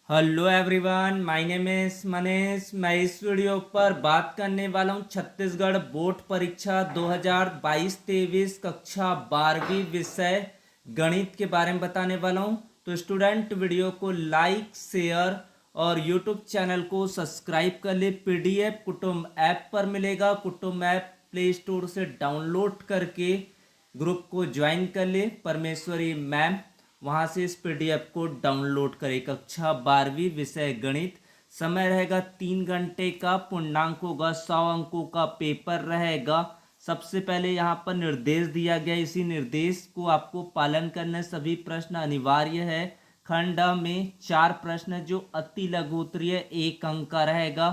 Hello everyone, my name is Manish. मैं इस video पर बात करने वाला हूं छत्तीसगढ़ बोर्ड परीक्षा 2022-23 कक्षा 12वीं विषय गणित के बारे में बताने वाला हूं। तो स्टूडेंट वीडियो को लाइक शेयर और यूट्यूब चैनल को सब्सक्राइब कर ले। पीडीएफ कुटुंब ऐप पर मिलेगा। कुटुंब ऐप प्ले स्टोर से डाउनलोड करके ग्रुप को ज्वाइन कर ले। परमेश्वरी मैम वहाँ से इस पीडीएफ को डाउनलोड करें। कक्षा 12वीं विषय गणित। समय रहेगा 3 घंटे का। पूर्णांक होगा 100 अंकों का पेपर रहेगा। सबसे पहले यहाँ पर निर्देश दिया गया, इसी निर्देश को आपको पालन करना। सभी प्रश्न अनिवार्य है। खंड में 4 प्रश्न जो अति लघु उत्तरीय 1 अंक का रहेगा।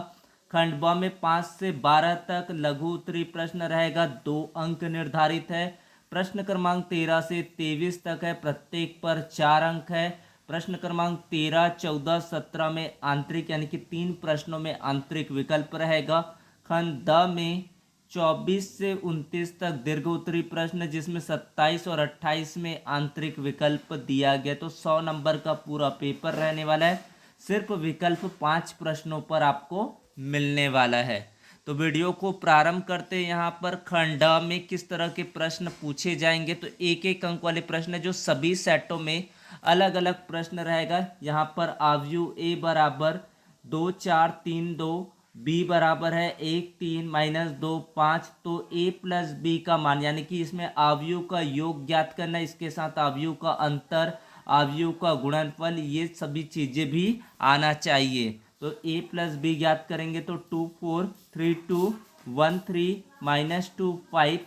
खंड ब में 5 से 12 तक लघु उत्तरीय प्रश्न रहेगा, 2 अंक निर्धारित है। प्रश्न क्रमांक 13 से 23 तक है, प्रत्येक पर 4 अंक है। प्रश्न क्रमांक 13, 14, 17 में आंतरिक यानी कि 3 प्रश्नों में आंतरिक विकल्प रहेगा। खंड द में 24 से 29 तक दीर्घ उत्तरीय प्रश्न, जिसमें 27 और 28 में आंतरिक विकल्प दिया गया। तो 100 नंबर का पूरा पेपर रहने वाला है। सिर्फ विकल्प 5 प्रश्नों पर आपको मिलने वाला है। तो वीडियो को प्रारंभ करते हैं। यहाँ पर खंड में किस तरह के प्रश्न पूछे जाएंगे, तो एक एक अंक वाले प्रश्न जो सभी सेटों में अलग अलग प्रश्न रहेगा। यहाँ पर आव्यूह ए बराबर 2 4 3 2, बी बराबर है 1 3 -2 5। तो ए प्लस बी का मान यानी कि इसमें आव्यूह का योग ज्ञात करना, इसके साथ आव्यूह का अंतर, आव्यूह का गुणनफल, ये सभी चीज़ें भी आना चाहिए। तो a प्लस बी ज्ञात करेंगे तो 2 4 3 2 1 3 -2 5।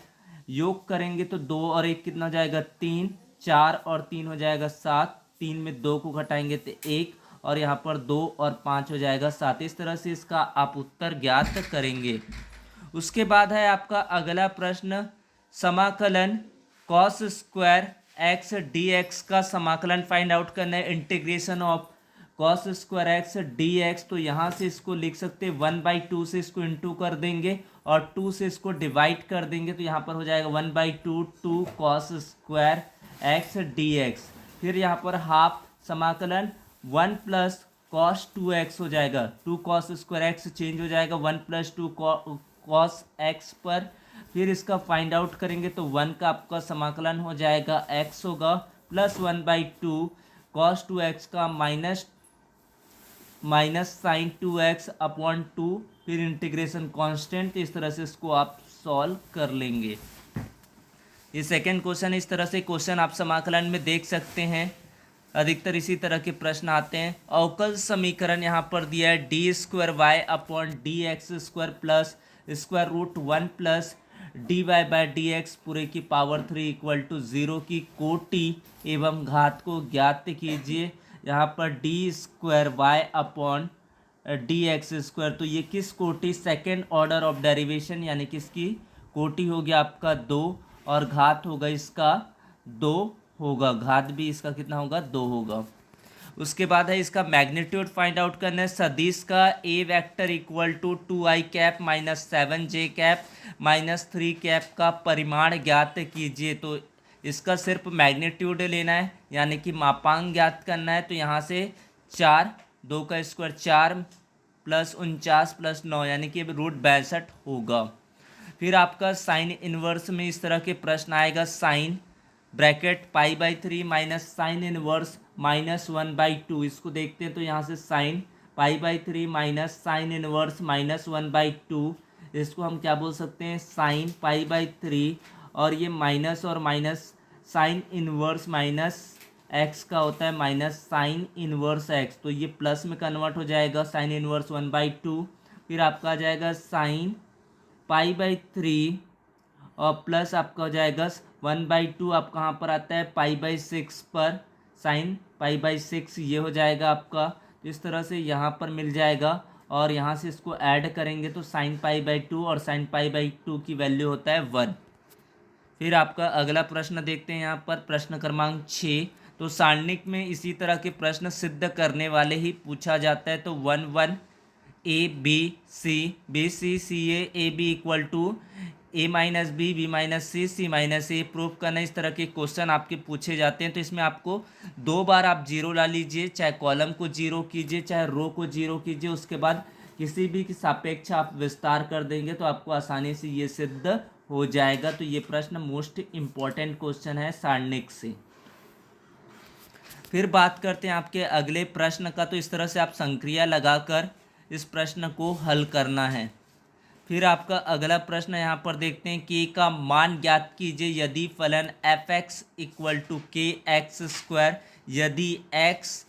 योग करेंगे तो 2 और 1 कितना हो जाएगा 3, 4 और 3 हो जाएगा 7, 3 में 2 को घटाएंगे तो 1, और यहाँ पर 2 और 5 हो जाएगा 7। इस तरह से इसका आप उत्तर ज्ञात करेंगे। उसके बाद है आपका अगला प्रश्न, समाकलन cos square x D x का समाकलन फाइंड आउट करना है। Integration of cos square x D x, तो यहाँ से इसको लिख सकते हैं 1/2 से इसको इंटू कर देंगे और 2 से इसको डिवाइड कर देंगे, तो यहाँ पर हो जाएगा 1/2 2 cos square x D x. फिर यहाँ पर हाफ समाकलन 1 प्लस कॉस 2x हो जाएगा। 2 कॉस स्क्वायर एक्स चेंज हो जाएगा 1 + 2 कॉस एक्स पर। फिर इसका फाइंड आउट करेंगे तो 1 का आपका समाकलन हो जाएगा x होगा प्लस 1/2 कॉस 2x का माइनस साइन 2x अपॉन 2, फिर इंटीग्रेशन कांस्टेंट। इस तरह से इसको आप सॉल्व कर लेंगे। ये सेकेंड क्वेश्चन। इस तरह से क्वेश्चन आप समाकलन में देख सकते हैं। अधिकतर इसी तरह के प्रश्न आते हैं। अवकल समीकरण यहाँ पर दिया है d² upon dx² plus √1 plus dy/dx पूरे की पावर 3 = 0 की कोटि एवं घात को ज्ञात कीजिए। यहाँ पर d² अपॉन dx², तो ये किस कोटि, सेकेंड ऑर्डर ऑफ डेरिवेशन, यानी कि इसकी कोटि हो गया आपका 2 और घात होगा इसका 2 होगा। घात भी इसका कितना होगा 2 होगा। उसके बाद है इसका मैग्नीट्यूड फाइंड आउट करना है। सदिश का A vector equal to 2i cap -7j cap -3 cap का परिमाण ज्ञात कीजिए। तो इसका सिर्फ मैग्नीट्यूड लेना है, यानी कि मापांक ज्ञात करना है। तो यहाँ से 4, 2 का स्क्वायर 4 प्लस 49 प्लस 9 यानी कि √62 होगा। फिर आपका साइन इनवर्स में इस तरह के प्रश्न आएगा। Sine bracket π/3 minus sine inverse -1/2। इसको देखते हैं तो यहाँ से साइन π/3 माइनस साइन इनवर्स -1/2, इसको हम क्या बोल सकते हैं, साइन π/3, और ये माइनस और minus sine inverse minus x का होता है माइनस साइन इनवर्स एक्स, तो ये प्लस में कन्वर्ट हो जाएगा साइन इनवर्स 1/2। फिर आपका आ जाएगा साइन π/3 और प्लस आपका हो जाएगा 1/2। आप कहाँ पर आता है π/6 पर, साइन π/6 ये हो जाएगा आपका। तो इस तरह से यहाँ पर मिल जाएगा और यहाँ से इसको ऐड करेंगे तो साइन π/2 और साइन π/2 की वैल्यू होता है 1। फिर आपका अगला प्रश्न देखते हैं। यहाँ पर प्रश्न क्रमांक 6। तो सारणिक में इसी तरह के प्रश्न सिद्ध करने वाले ही पूछा जाता है। तो 1 1 a b c b c c a a b equal to a minus b, b minus c, c minus a prove करना, इस तरह के क्वेश्चन आपके पूछे जाते हैं। तो इसमें आपको 2 बार आप जीरो ला लीजिए, चाहे कॉलम को जीरो कीजिए चाहे रो को जीरो कीजिए, उसके बाद किसी भी की सापेक्ष आप विस्तार कर देंगे तो आपको आसानी से ये सिद्ध हो जाएगा। तो ये प्रश्न मोस्ट इम्पॉर्टेंट क्वेश्चन है सारणिक से। फिर बात करते हैं आपके अगले प्रश्न का। तो इस तरह से आप संक्रिया लगाकर इस प्रश्न को हल करना है। फिर आपका अगला प्रश्न यहाँ पर देखते हैं कि का मान ज्ञात कीजिए यदि फलन f x equal to k x square, यदि x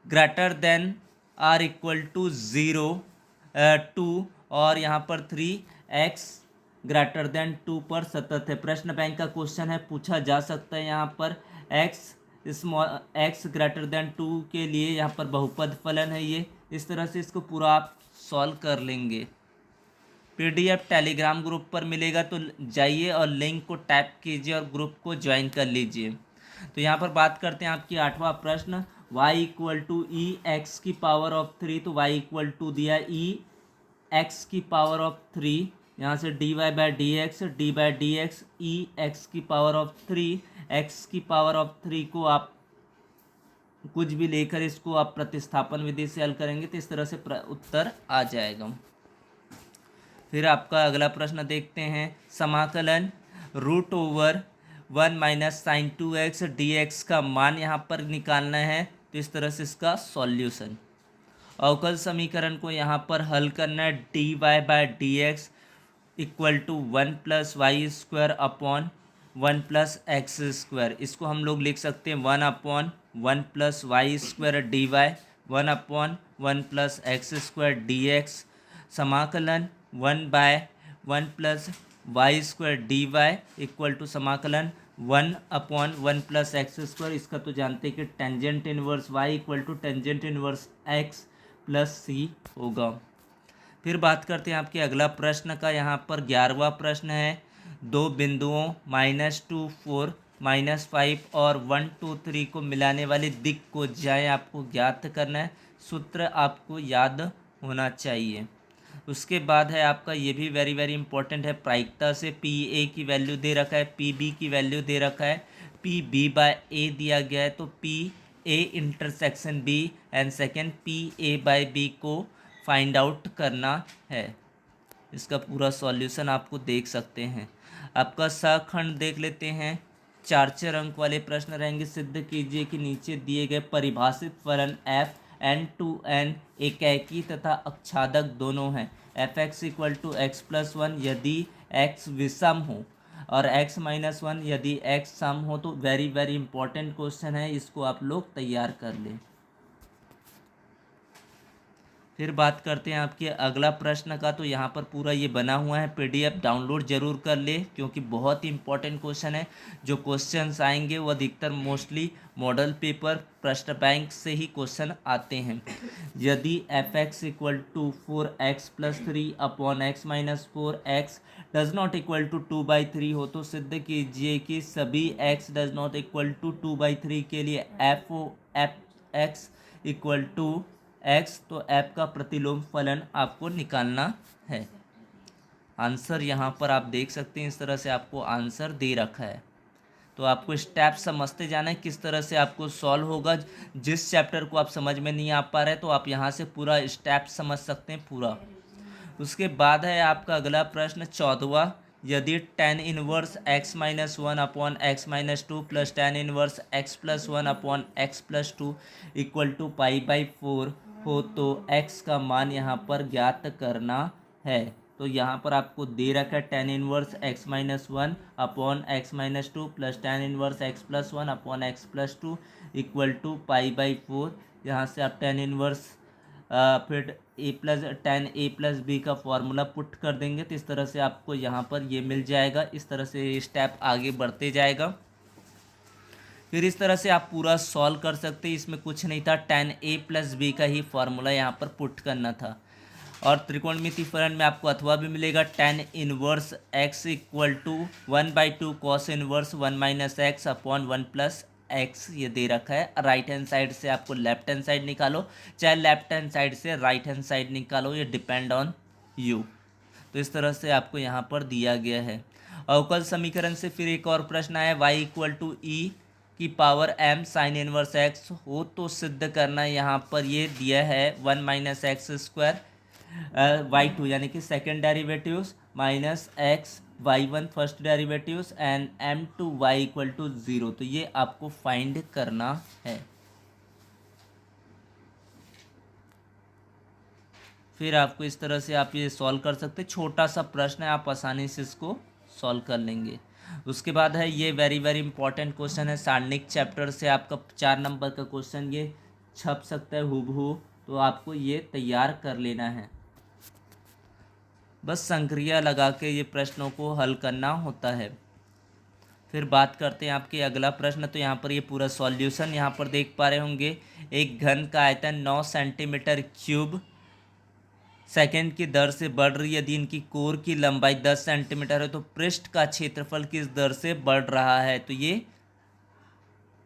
greater than or equal to 0 2 और यहाँ पर 3x ग्रेटर देन 2 पर सतत है। प्रश्न बैंक का क्वेश्चन है, पूछा जा सकता है यहाँ पर x ग्रेटर देन 2 के लिए यहाँ पर बहुपद फलन है ये। इस तरह से इसको पूरा आप सॉल्व कर लेंगे। पीडीएफ टेलीग्राम ग्रुप पर मिलेगा, तो जाइए और लिंक को टैप कीजिए और ग्रुप को ज्वाइन कर लीजिए। तो यहाँ पर बात करते हैं आपकी 8वां प्रश्न, y equal to e x की पावर ऑफ 3। तो y इक्वल टू दिया ई एक्स की पावर ऑफ 3, यहाँ से dy by d x, d by d x e x की पावर ऑफ 3, एक्स की पावर ऑफ 3 को आप कुछ भी लेकर इसको आप प्रतिस्थापन विधि से हल करेंगे तो इस तरह से उत्तर आ जाएगा। फिर आपका अगला प्रश्न देखते हैं, समाकलन root over 1 minus sine 2x dx का मान यहाँ पर निकालना है। तो इस तरह से इसका सॉल्यूशन, अवकल समीकरण को यहाँ पर हल करना है। dy by d x equal to 1 plus y square upon 1 plus x square. इसको हम लोग लिख सकते हैं 1 upon 1 plus y square d y, 1 upon 1 plus x square d x, समाकलन 1 by 1 plus y square d y equal to समाकलन 1 upon 1 plus x square. इसका तो जानते हैं कि tangent inverse Y equal to tangent inverse X plus C होगा। फिर बात करते हैं आपके अगला प्रश्न का। यहाँ पर 11वां प्रश्न है, दो बिंदुओं -2 4 -5 और 1 2 3 को मिलाने वाली दिक् को जाए आपको ज्ञात करना है। सूत्र आपको याद होना चाहिए। उसके बाद है आपका ये भी वेरी वेरी इंपॉर्टेंट है, प्रायिकता से पी ए की वैल्यू दे रखा है, पी बी की वैल्यू दे रखा है, पी बी बाय ए दिया गया है। तो P A intersection B and second P A by B को फाइंड आउट करना है। इसका पूरा सॉल्यूशन आपको देख सकते हैं। आपका सखंड देख लेते हैं, 4 अंक वाले प्रश्न रहेंगे। सिद्ध कीजिए कि नीचे दिए गए परिभाषित फलन f n टू n एकेकी तथा अक्षादक दोनों हैं। F x equal to x plus 1 यदि x विषम हो और x माइनस 1 यदि x सम हो। तो वेरी वेरी इंपॉर्टेंट क्वेश्चन है, इसको आप लोग तैयार कर लें। फिर बात करते हैं आपके अगला प्रश्न का। तो यहाँ पर पूरा ये बना हुआ है, पीडीएफ डाउनलोड जरूर कर ले क्योंकि बहुत ही इंपॉर्टेंट क्वेश्चन है। जो क्वेश्चंस आएंगे वो अधिकतर मोस्टली मॉडल पेपर प्रश्न बैंक से ही क्वेश्चन आते हैं। यदि f x equal to 4x plus 3 upon x minus 4x does not equal to 2/3 हो तो सिद्ध कीजिए कि सभी x does not equal to 2/3 के लिए f x equal to x। तो f का प्रतिलोम फलन आपको निकालना है। आंसर यहाँ पर आप देख सकते हैं, इस तरह से आपको आंसर दे रखा है। तो आपको स्टेप समझते जाना है किस तरह से आपको सॉल्व होगा। जिस चैप्टर को आप समझ में नहीं आ पा रहे तो आप यहाँ से पूरा स्टेप समझ सकते हैं पूरा। उसके बाद है आपका अगला प्रश्न 14वां, यदि tan inverse x minus 1 upon x minus 2 plus tan inverse x plus 1 upon x plus 2 equal to π/4 हो तो x का मान यहाँ पर ज्ञात करना है। तो यहाँ पर आपको दे रखा है tan inverse x minus 1 upon x minus 2 plus tan inverse x plus 1 upon x plus 2 equal to π/4। यहाँ से आप tan इनवर्स फिर tan a प्लस बी का फॉर्मूला पुट कर देंगे तो इस तरह से आपको यहाँ पर ये मिल जाएगा। इस तरह से स्टेप आगे बढ़ते जाएगा। फिर इस तरह से आप पूरा सॉल्व कर सकते हैं। इसमें कुछ नहीं था, tan a प्लस बी का ही फॉर्मूला यहाँ पर पुट करना था। और त्रिकोणमिति फलन में आपको अथवा भी मिलेगा, tan inverse x equal to 1/2 cos inverse 1 minus x upon 1 plus x ये दे रखा है। राइट हैंड साइड से आपको लेफ्ट हैंड साइड निकालो, चाहे लेफ्ट हैंड साइड से राइट हैंड साइड निकालो, ये डिपेंड ऑन यू। तो इस तरह से आपको यहाँ पर दिया गया है। अवकल समीकरण से फिर एक और प्रश्न आया, y इक्वल टू ई की power m sine inverse x हो तो सिद्ध करना। यहाँ पर ये दिया है 1 minus x square y two यानी कि second derivatives minus x y one first derivatives and m two y equal to 0। तो ये आपको फाइंड करना है। फिर आपको इस तरह से आप ये सॉल्व कर सकते, छोटा सा प्रश्न है, आप आसानी से इसको सॉल्व कर लेंगे। उसके बाद है ये वेरी वेरी इंपॉर्टेंट क्वेश्चन है, सारणिक चैप्टर से आपका 4 नंबर का क्वेश्चन ये छप सकता है हूबहू, तो आपको ये तैयार कर लेना है। बस संक्रिया लगा के ये प्रश्नों को हल करना होता है। फिर बात करते हैं आपके अगला प्रश्न। तो यहाँ पर ये पूरा सॉल्यूशन यहाँ पर देख पा रहे होंगे। एक घन का आयतन 9 सेंटीमीटर क्यूब सेकेंड की दर से बढ़ रही है। यदि इनकी कोर की लंबाई 10 सेंटीमीटर है तो पृष्ठ का क्षेत्रफल किस दर से बढ़ रहा है। तो ये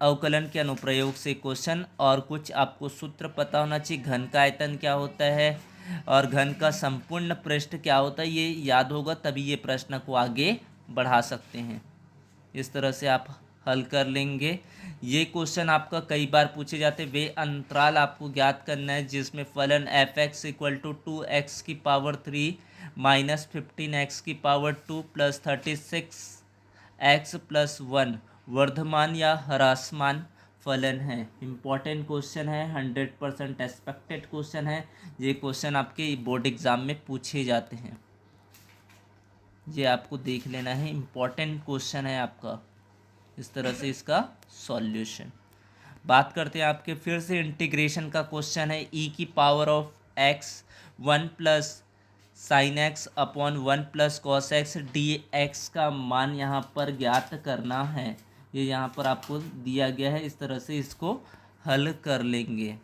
अवकलन के अनुप्रयोग से क्वेश्चन, और कुछ आपको सूत्र पता होना चाहिए। घन का आयतन क्या होता है और घन का संपूर्ण पृष्ठ क्या होता है, ये याद होगा, तभी ये प्रश्न को आगे बढ़ा सकते हैं। इस तरह से आप हल कर लेंगे। ये क्वेश्चन आपका कई बार पूछे जाते। वे अंतराल आपको ज्ञात करना है जिसमें फलन f x equal to 2x की पावर 3 माइनस 15x की power 2 plus 36x plus 1 Varthaman या ह्रासमान फलन है। इम्पॉर्टेंट क्वेश्चन है, 100% एक्सपेक्टेड क्वेश्चन है। ये क्वेश्चन आपके बोर्ड एग्जाम में पूछे जाते हैं, ये आपको देख लेना है, इम्पॉर्टेंट क्वेश्चन है आपका। इस तरह से इसका सॉल्यूशन बात करते हैं आपके फिर से इंटीग्रेशन का क्वेश्चन है। ई की power of x 1 plus sine x upon 1 plus cos x D x का मान यहाँ पर ज्ञात करना है। ये यहाँ पर आपको दिया गया है, इस तरह से इसको हल कर लेंगे।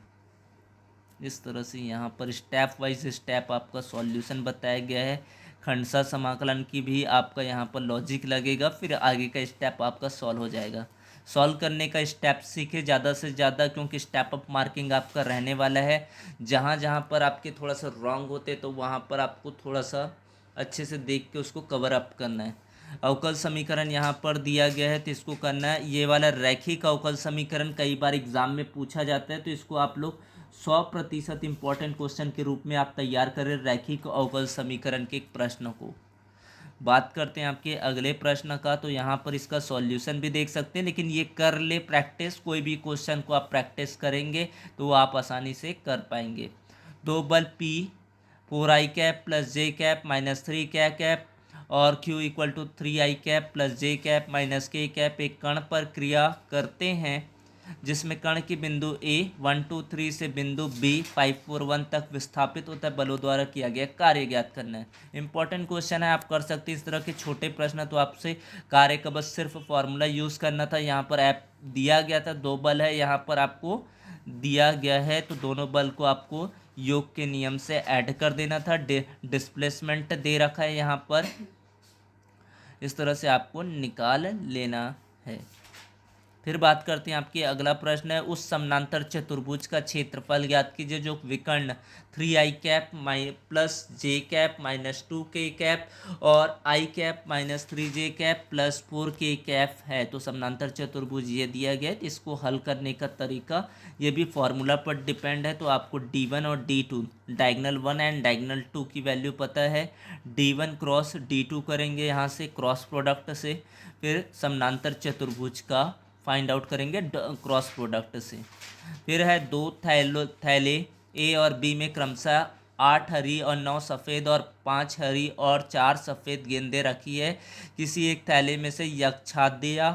इस तरह से यहाँ पर स्टेप वाइज स्टेप आपका सॉल्यूशन बताया गया है। खंडसा समाकलन की भी आपका यहाँ पर लॉजिक लगेगा, फिर आगे का स्टेप आपका सॉल्व हो जाएगा। सॉल्व करने का स्टेप सीखे ज़्यादा से ज़्यादा, क्योंकि स्टेप अप मार्किंग आपका रहने वाला है। जहाँ जहाँ पर आपके थोड़ा सा रॉन्ग होते तो वहाँ पर आपको थोड़ा सा अच्छे से देख के उसको कवर अप करना है। अवकल समीकरण यहाँ पर दिया गया है तो इसको करना है। ये वाला रैखिक अवकल समीकरण कई बार एग्जाम में पूछा जाता है, तो इसको आप लोग 100% इम्पॉर्टेंट क्वेश्चन के रूप में आप तैयार करें रैखिक अवकल समीकरण के एक प्रश्न को। बात करते हैं आपके अगले प्रश्न का। तो यहाँ पर इसका सॉल्यूशन भी देख सकते हैं, लेकिन ये कर ले प्रैक्टिस, कोई भी क्वेश्चन को आप प्रैक्टिस करेंगे तो वो आप आसानी से कर पाएंगे। दो बल P 4i cap plus j cap minus 3 cap और Q equal to 3i cap plus j cap minus k cap एक कण पर क्रिया करते हैं, जिसमें कण की बिंदु A 1 2 3 से बिंदु B 5 4 1 तक विस्थापित होता है, बलों द्वारा किया गया कार्य ज्ञात करना है। इंपॉर्टेंट क्वेश्चन है, आप कर सकते हैं इस तरह के छोटे प्रश्न। तो आपसे कार्य का बस सिर्फ फॉर्मूला यूज़ करना था। यहाँ पर ऐप दिया गया था, दो बल है यहाँ पर आपको दिया गया है, तो दोनों बल को आपको योग के नियम से ऐड कर देना था। डिस्प्लेसमेंट दे रखा है यहाँ पर, इस तरह से आपको निकाल लेना है। फिर बात करते हैं आपकी अगला प्रश्न है, उस समानांतर चतुर्भुज का क्षेत्रफल ज्ञात कीजिए जो विकर्ण 3i cap plus j cap minus 2k cap और i cap minus 3j cap plus 4k cap है। तो समानांतर चतुर्भुज ये दिया गया है। इसको हल करने का तरीका ये भी फॉर्मूला पर डिपेंड है। तो आपको d1 और d2 डायगनल 1 एंड डायगनल 2 की वैल्यू पता है। d1 क्रॉस d2 करेंगे यहाँ से क्रॉस प्रोडक्ट से, फिर समानांतर चतुर्भुज का फाइंड आउट करेंगे क्रॉस प्रोडक्ट से। फिर है दो थैले ए और बी में क्रमशः 8 हरी और 9 सफ़ेद और 5 हरी और 4 सफ़ेद गेंदें रखी है। किसी एक थैले में से यक्षादिया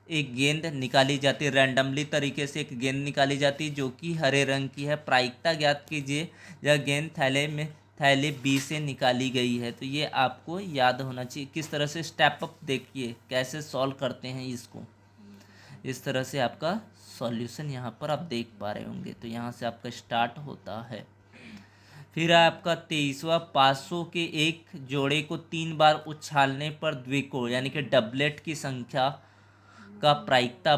एक गेंद निकाली जाती है, रैंडमली तरीके से एक गेंद निकाली जाती है जो कि हरे रंग की है। प्रायिकता ज्ञात कीजिए, यह गेंद थैले बी से निकाली गई है। तो ये आपको याद होना चाहिए। किस तरह से स्टेप अप देखिए कैसे सॉल्व करते हैं इसको। इस तरह से आपका सॉल्यूशन यहाँ पर आप देख पा रहे होंगे। तो यहाँ से आपका स्टार्ट होता है। फिर आपका 23वां 500 के एक जोड़े को 3 बार उछालने पर द्विकोण यानी कि डबलेट की संख्या का प्रायिकता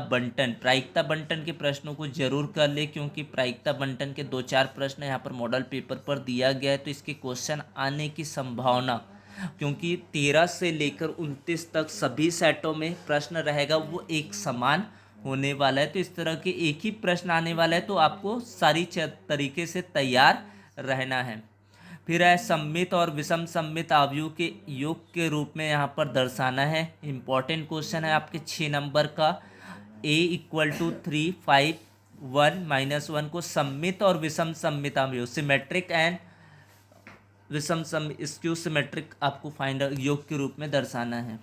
बंटन के प्रश्नों को जरूर कर ले, क्योंकि प्रायिकता बंटन के 2-4 प्रश्न यहाँ पर मॉडल पेपर पर दिया गया है। तो इसके क्वेश्चन आने की संभावना क्योंकि 13 से लेकर 29 तक सभी सेटों में प्रश्न रहेगा वो एक समान होने वाला है। तो इस तरह के एक ही प्रश्न आने वाला है, तो आपको सारी तरीके से तैयार रहना है। फिर है सममित और विषम सममित अवयव के योग के रूप में यहाँ पर दर्शाना है। इम्पॉर्टेंट क्वेश्चन है आपके 6 नंबर का। a=3 5 1 -1 को सममित और विषम सममित अवयव सिमेट्रिक एंड विषम सम स्क्यू सिमेट्रिक आपको फाइंड योग के रूप में दर्शाना है।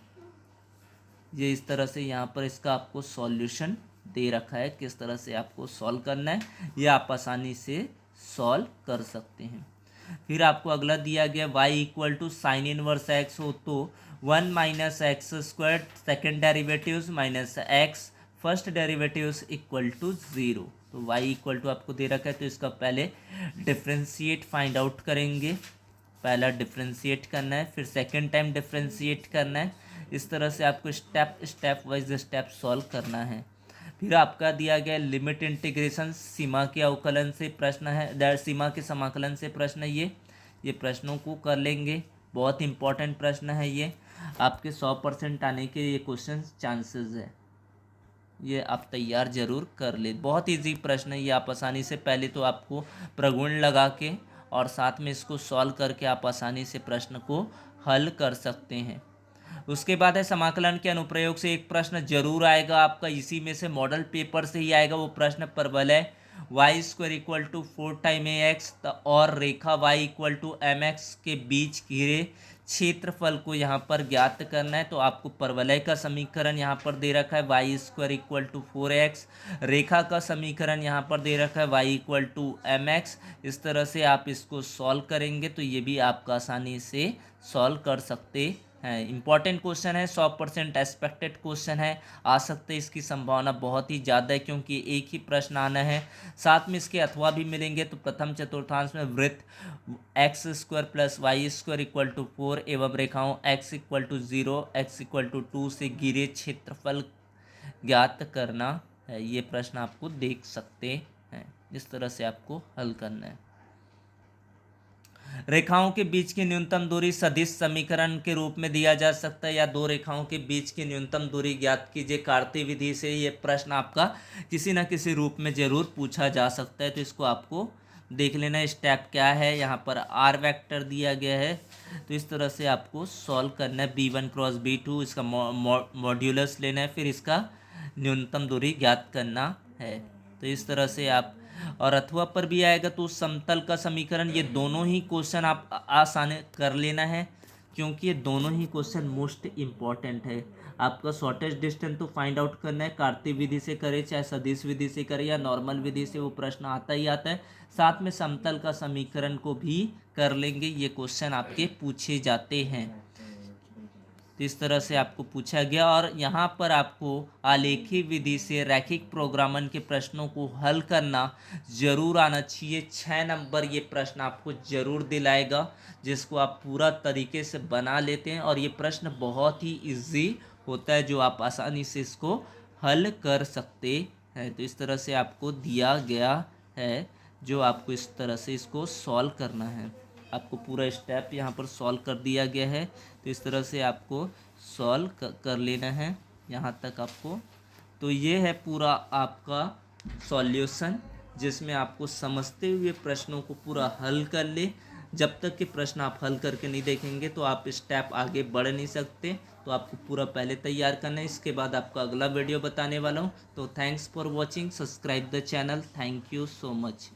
ये इस तरह से यहाँ पर इसका आपको सॉल्यूशन दे रखा है, किस तरह से आपको सॉल्व करना है ये आप आसानी से सॉल्व कर सकते हैं। फिर आपको अगला दिया गया y sin इनवर्स x हो तो 1 - x² second derivatives minus x first derivatives equal to 0। तो y आपको दे रखा है, तो इसका पहले डिफ्रेंशिएट फाइंड आउट करेंगे। पहला डिफ्रेंशिएट करना है, फिर सेकेंड टाइम डिफ्रेंशिएट करना है। इस तरह से आपको स्टेप वाइज स्टेप सॉल्व करना है। फिर आपका दिया गया लिमिट इंटीग्रेशन सीमा के अवकलन से प्रश्न है, सीमा के समाकलन से प्रश्न है। ये प्रश्नों को कर लेंगे, बहुत इंपॉर्टेंट प्रश्न है ये, आपके 100% आने के ये क्वेश्चन चांसेस है। ये आप तैयार जरूर कर ले, बहुत इजी प्रश्न है ये। आप आसानी से पहले तो आपको प्रगुण लगा के और साथ में इसको सॉल्व करके आप आसानी से प्रश्न को हल कर सकते हैं। उसके बाद है समाकलन के अनुप्रयोग से एक प्रश्न जरूर आएगा आपका, इसी में से मॉडल पेपर से ही आएगा वो प्रश्न। परवलय y² 4 टाइम ax और रेखा y mx के बीच घिरे क्षेत्रफल को यहाँ पर ज्ञात करना है। तो आपको परवलय का समीकरण यहाँ पर दे रखा है y² 4x, रेखा का समीकरण यहाँ पर दे रखा है y mx। इस तरह से आप इसको सॉल्व करेंगे तो ये भी आपका आसानी से सॉल्व कर सकते हैं। इंपॉर्टेंट क्वेश्चन है, 100% एक्सपेक्टेड क्वेश्चन है, आ सकते इसकी संभावना बहुत ही ज़्यादा है क्योंकि एक ही प्रश्न आना है। साथ में इसके अथवा भी मिलेंगे। तो प्रथम चतुर्थांश में वृत्त x² + y² 4 एवं रेखाओं x 0 x 2 से घिरे क्षेत्रफल ज्ञात करना है। ये प्रश्न आपको देख सकते हैं, इस तरह से आपको हल करना है। रेखाओं के बीच की न्यूनतम दूरी सदिश समीकरण के रूप में दिया जा सकता है, या दो रेखाओं के बीच की न्यूनतम दूरी ज्ञात कीजिए कार्तीय विधि से। ये प्रश्न आपका किसी न किसी रूप में जरूर पूछा जा सकता है, तो इसको आपको देख लेना स्टेप क्या है। यहाँ पर r वेक्टर दिया गया है, तो इस तरह से आपको सॉल्व करना है। b1 क्रॉस b2 इसका मॉड्यूलस लेना है, फिर इसका न्यूनतम दूरी ज्ञात करना है। तो इस तरह से आप, और अथवा पर भी आएगा तो समतल का समीकरण। ये दोनों ही क्वेश्चन आप आसान कर लेना है क्योंकि ये दोनों ही क्वेश्चन मोस्ट इम्पॉर्टेंट है। आपका शॉर्टेस्ट डिस्टेंस तो फाइंड आउट करना है, कार्तीय विधि से करे चाहे सदिश विधि से करे या नॉर्मल विधि से, वो प्रश्न आता ही आता है। साथ में समतल का समीकरण को भी कर लेंगे, ये क्वेश्चन आपके पूछे जाते हैं। तो इस तरह से आपको पूछा गया, और यहाँ पर आपको आलेखी विधि से रैखिक प्रोग्रामन के प्रश्नों को हल करना जरूर आना चाहिए। 6 नंबर ये प्रश्न आपको जरूर दिलाएगा, जिसको आप पूरा तरीके से बना लेते हैं, और ये प्रश्न बहुत ही इजी होता है जो आप आसानी से इसको हल कर सकते हैं। तो इस तरह से आपको दिया गया है, जो आपको इस तरह से इसको सॉल्व करना है। आपको पूरा स्टेप यहाँ पर सॉल्व कर दिया गया है, तो इस तरह से आपको सॉल्व कर लेना है यहाँ तक आपको। तो ये है पूरा आपका सॉल्यूशन, जिसमें आपको समझते हुए प्रश्नों को पूरा हल कर ले। जब तक कि प्रश्न आप हल करके नहीं देखेंगे तो आप स्टेप आगे बढ़ नहीं सकते। तो आपको पूरा पहले तैयार करना है, इसके बाद आपका अगला वीडियो बताने वाला हूँ। तो thanks for watching, subscribe the channel, thank you so much.